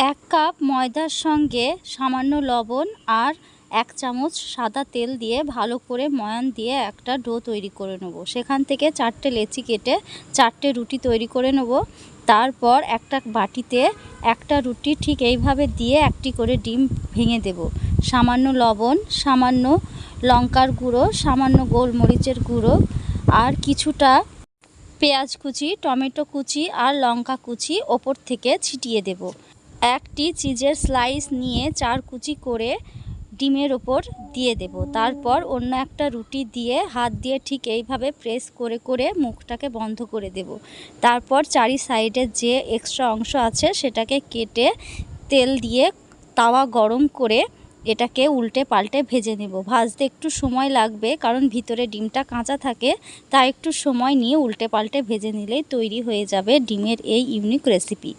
এক কাপ ময়দার সঙ্গে সামান্য লবণ আর 1 চামচ সাদা তেল দিয়ে ভালো করে ময়ান দিয়ে একটা ডো তৈরি করে নেব। সেখান থেকে 4টে লেচি কেটে 4টে রুটি তৈরি করে নেব। তারপর একটা বাটিতে একটা রুটি ঠিক এইভাবে দিয়ে একটি করে ডিম ভেঙে দেব। সামান্য লবণ, সামান্য লঙ্কার গুঁড়ো, সামান্য গোলমরিচের গুঁড়ো আর কিছুটা পেঁয়াজ কুচি, টমেটো কুচি আর লঙ্কা কুচি ওপর থেকে ছিটিয়ে দেব। একটি চিজের স্লাইস নিয়ে 4 কুচি করে ডিমের ওপর দিয়ে দেব। তারপর অন্য একটা রুটি দিয়ে হাত দিয়ে ঠিক এইভাবে প্রেস করে করে মুখটাকে বন্ধ করে দেব। তারপর চারি সাইডে যে এক্সট্রা অংশ আছে সেটাকে কেটে তেল দিয়ে তাওয়া গরম করে এটাকে উল্টে পাল্টে ভেজে নেব। ভাজতে একটু সময় লাগবে কারণ ভিতরে ডিমটা কাঁচা থাকে, তাই একটু সময় নিয়ে উল্টে পাল্টে ভেজে নিলেই তৈরি হয়ে যাবে ডিমের এই ইউনিক রেসিপি।